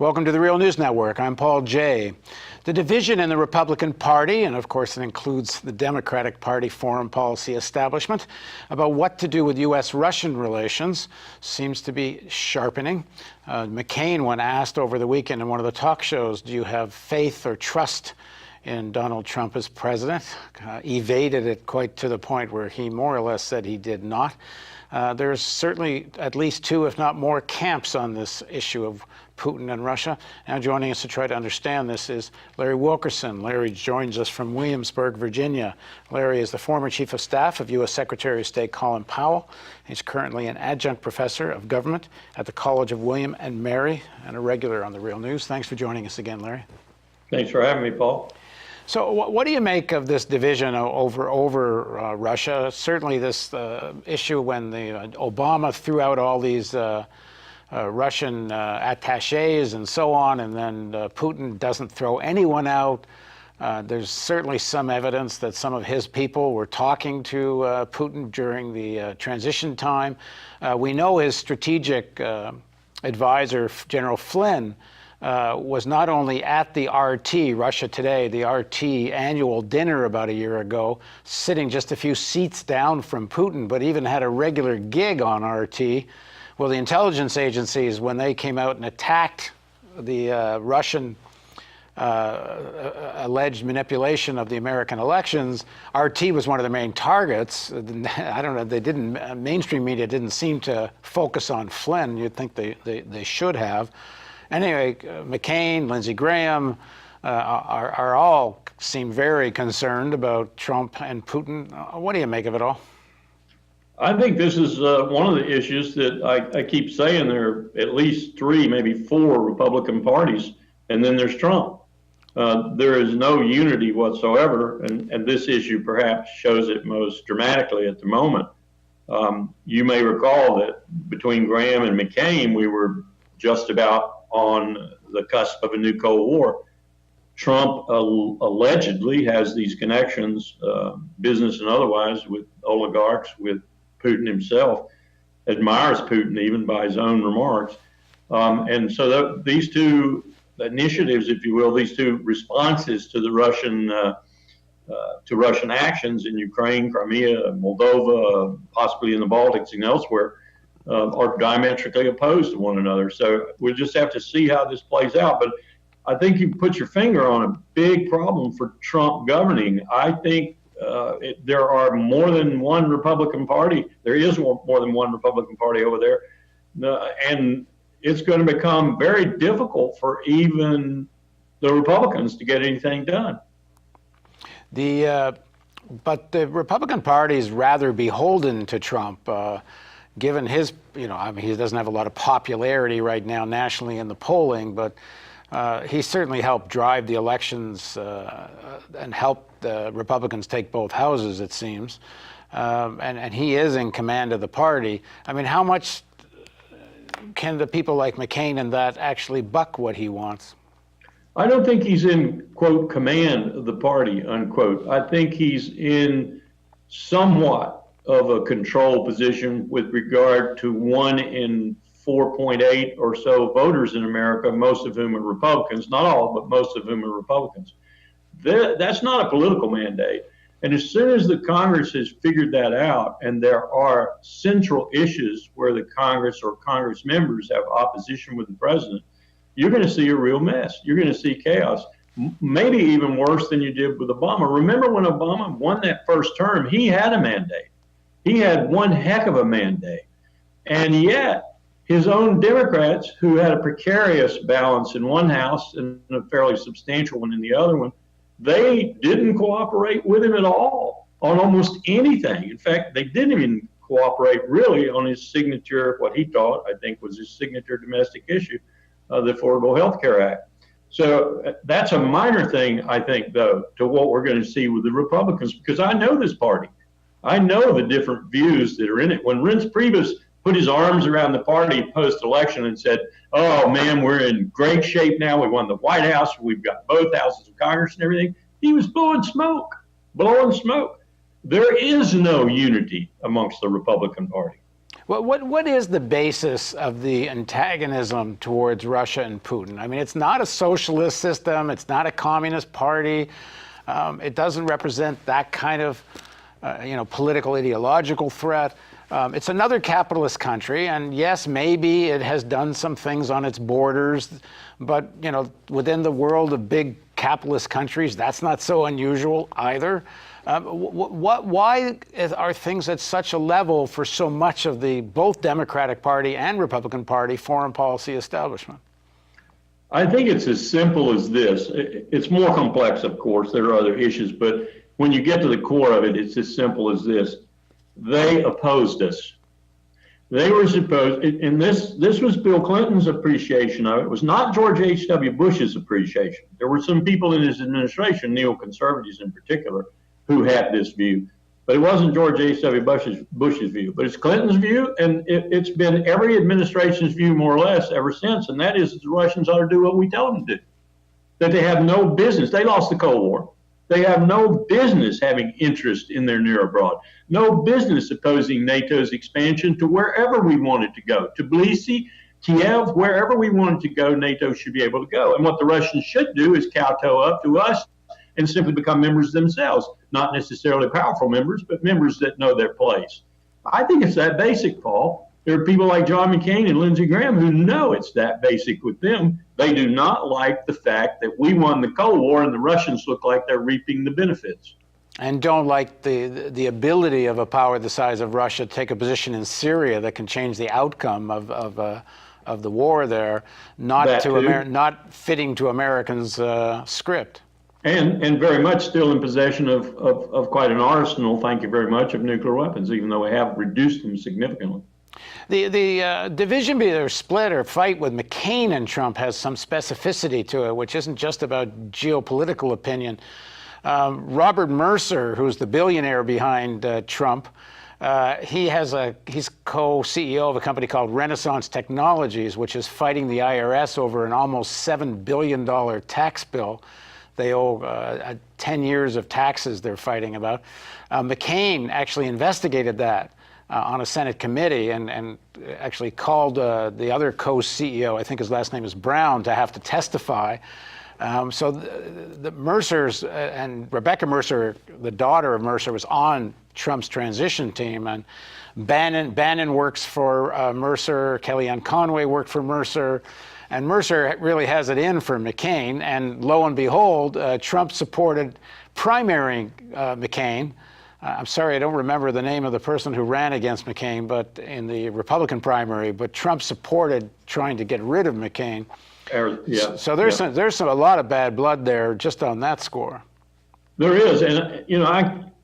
Welcome to the Real News Network. I'm Paul Jay. The division in the Republican Party, and of course it includes the Democratic Party foreign policy establishment, about what to do with U.S.-Russian relations seems to be sharpening. McCain, when asked over the weekend in one of the talk shows, do you have faith or trust in Donald Trump as president, evaded it quite to the point where he more or less said he did not. There's certainly at least two, if not more, camps on this issue of Putin and Russia. Now joining us to try to understand this is Larry Wilkerson. Larry joins us from Williamsburg, Virginia. Larry is the former chief of staff of U.S. Secretary of State Colin Powell. He's currently an adjunct professor of government at the College of William and Mary and a regular on the Real News. Thanks for joining us again, Larry. Thanks for having me, Paul. So what do you make of this division over Russia? Certainly this issue when Obama threw out all these Russian attaches and so on, and then Putin doesn't throw anyone out. There's certainly some evidence that some of his people were talking to Putin during the transition time. We know his strategic advisor, General Flynn, was not only at the RT, Russia Today, the RT annual dinner about a year ago, sitting just a few seats down from Putin, but even had a regular gig on RT. Well, the intelligence agencies, when they came out and attacked the Russian alleged manipulation of the American elections, RT was one of the main targets. I don't know, they didn't, mainstream media didn't seem to focus on Flynn. You'd think they should have. Anyway, McCain, Lindsey Graham are all seem very concerned about Trump and Putin. What do you make of it all? I think this is one of the issues that I keep saying there are at least three, maybe four Republican parties, and then there's Trump. There is no unity whatsoever, and this issue perhaps shows it most dramatically at the moment. You may recall that between Graham and McCain, we were just about on the cusp of a new Cold War. Trump allegedly has these connections, business and otherwise, with oligarchs, with Putin himself, admires Putin even by his own remarks. And so these two initiatives, if you will, these two responses to the Russian actions in Ukraine, Crimea, Moldova, possibly in the Baltics and elsewhere, are diametrically opposed to one another. So we'll just have to see how this plays out. But I think you put your finger on a big problem for Trump governing. I think there are more than one Republican Party. There is more than one Republican Party over there. And it's going to become very difficult for even the Republicans to get anything done. But the Republican Party is rather beholden to Trump. Given his, I mean, he doesn't have a lot of popularity right now nationally in the polling, but he certainly helped drive the elections and helped the Republicans take both houses, it seems. And he is in command of the party. I mean, how much can the people like McCain and that actually buck what he wants? I don't think he's in, quote, command of the party, unquote. I think he's in somewhat of a control position with regard to 1 in 4.8 or so voters in America, most of whom are Republicans, not all, but most of whom are Republicans. That's not a political mandate. And as soon as the Congress has figured that out, and there are central issues where the Congress or Congress members have opposition with the president, you're going to see a real mess. You're going to see chaos, maybe even worse than you did with Obama. Remember when Obama won that first term, he had a mandate. He had one heck of a mandate. And yet his own Democrats, who had a precarious balance in one house and a fairly substantial one in the other one, they didn't cooperate with him at all on almost anything. In fact, they didn't even cooperate really on his signature, what he thought, I think, was his signature domestic issue, the Affordable Health Care Act. So that's a minor thing, I think, though, to what we're going to see with the Republicans, because I know this party. I know the different views that are in it. When Reince Priebus put his arms around the party post-election and said, oh, man, we're in great shape now. We won the White House. We've got both houses of Congress and everything. He was blowing smoke. There is no unity amongst the Republican Party. What is the basis of the antagonism towards Russia and Putin? I mean, it's not a socialist system. It's not a communist party. It doesn't represent that kind of, political ideological threat. It's another capitalist country, and yes, maybe it has done some things on its borders, but within the world of big capitalist countries, that's not so unusual either. Why are things at such a level for so much of the both Democratic Party and Republican Party foreign policy establishment? I think it's as simple as this. It's more complex, of course. There are other issues, but when you get to the core of it, it's as simple as this. They opposed us. They were supposed, and this was Bill Clinton's appreciation of it. It was not George H.W. Bush's appreciation. There were some people in his administration, neoconservatives in particular, who had this view. But it wasn't George H.W. Bush's view. But it's Clinton's view, and it's been every administration's view more or less ever since, and that is that the Russians ought to do what we tell them to do. That they have no business. They lost the Cold War. They have no business having interest in their near abroad. No business opposing NATO's expansion to wherever we want it to go. Tbilisi, Kiev, wherever we want it to go, NATO should be able to go. And what the Russians should do is kowtow up to us and simply become members themselves. Not necessarily powerful members, but members that know their place. I think it's that basic, Paul. There are people like John McCain and Lindsey Graham who know it's that basic with them. They do not like the fact that we won the Cold War and the Russians look like they're reaping the benefits. And don't like the ability of a power the size of Russia to take a position in Syria that can change the outcome of the war there, not fitting to Americans' script. And very much still in possession of quite an arsenal, thank you very much, of nuclear weapons, even though we have reduced them significantly. The division or split or fight with McCain and Trump has some specificity to it, which isn't just about geopolitical opinion. Robert Mercer, who's the billionaire behind Trump, he's co-CEO of a company called Renaissance Technologies, which is fighting the IRS over an almost $7 billion tax bill. They owe 10 years of taxes they're fighting about. McCain actually investigated that on a Senate committee and actually called the other co-CEO, I think his last name is Brown, to have to testify. So the Mercers and Rebecca Mercer, the daughter of Mercer, was on Trump's transition team. And Bannon works for Mercer, Kellyanne Conway worked for Mercer. And Mercer really has it in for McCain. And lo and behold, Trump supported primarying McCain. I'm sorry, I don't remember the name of the person who ran against McCain, but in the Republican primary. But Trump supported trying to get rid of McCain. Yeah. So there's a lot of bad blood there just on that score. There is, and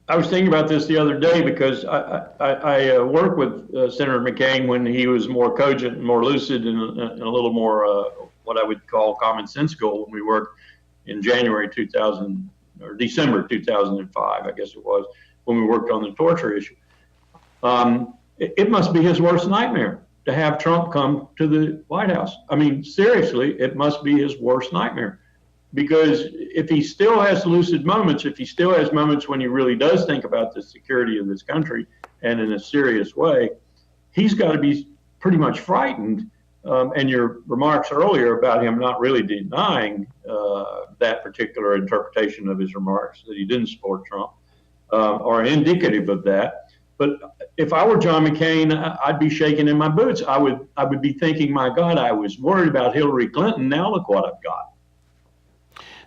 I was thinking about this the other day because I worked with Senator McCain when he was more cogent and more lucid and a little more what I would call commonsensical when we worked in January 2000 or December 2005, I guess it was, when we worked on the torture issue. It must be his worst nightmare to have Trump come to the White House. I mean, seriously, it must be his worst nightmare. Because if he still has lucid moments, if he still has moments when he really does think about the security of this country and in a serious way, he's got to be pretty much frightened. And your remarks earlier about him not really denying that particular interpretation of his remarks, that he didn't support Trump, are indicative of that. But if I were John McCain, I'd be shaking in my boots. I would be thinking, my God, I was worried about Hillary Clinton. Now look what I've got.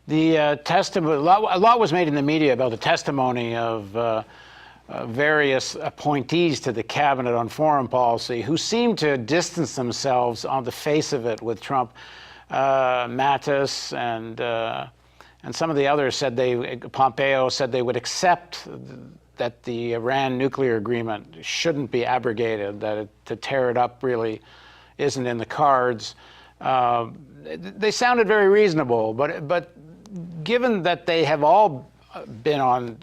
The testimony, a lot was made in the media about the testimony of various appointees to the cabinet on foreign policy who seemed to distance themselves on the face of it with Trump. Mattis and some of the others said Pompeo said they would accept that the Iran nuclear agreement shouldn't be abrogated, that to tear it up really isn't in the cards. They sounded very reasonable, but given that they have all been on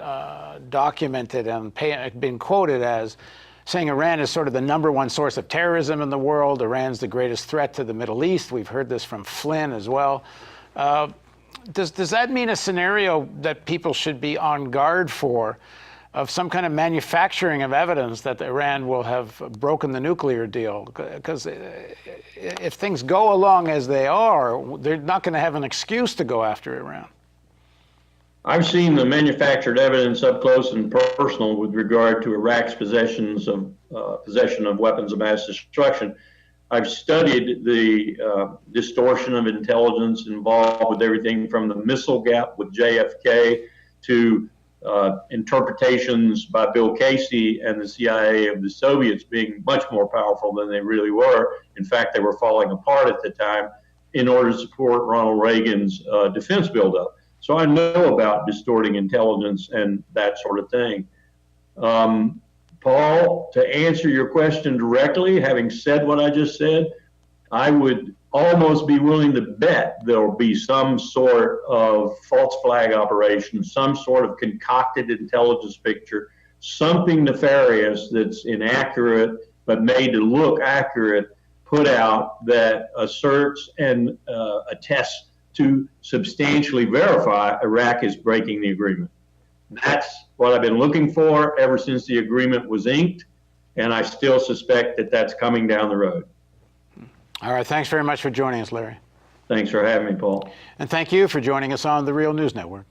documented and been quoted as saying Iran is sort of the #1 source of terrorism in the world, Iran's the greatest threat to the Middle East. We've heard this from Flynn as well. Does that mean a scenario that people should be on guard for of some kind of manufacturing of evidence that Iran will have broken the nuclear deal. Because if things go along as they are, they're not going to have an excuse to go after Iran. I've seen the manufactured evidence up close and personal with regard to Iraq's possession of weapons of mass destruction. I've studied the distortion of intelligence involved with everything from the missile gap with JFK to interpretations by Bill Casey and the CIA of the Soviets being much more powerful than they really were. In fact, they were falling apart at the time in order to support Ronald Reagan's defense buildup. So I know about distorting intelligence and that sort of thing. Paul, to answer your question directly, having said what I just said, I would almost be willing to bet there'll be some sort of false flag operation, some sort of concocted intelligence picture, something nefarious that's inaccurate but made to look accurate, put out that asserts and attests to substantially verify Iraq is breaking the agreement. That's what I've been looking for ever since the agreement was inked, and I still suspect that that's coming down the road. All right, thanks very much for joining us, Larry. Thanks for having me, Paul. And thank you for joining us on the Real News Network.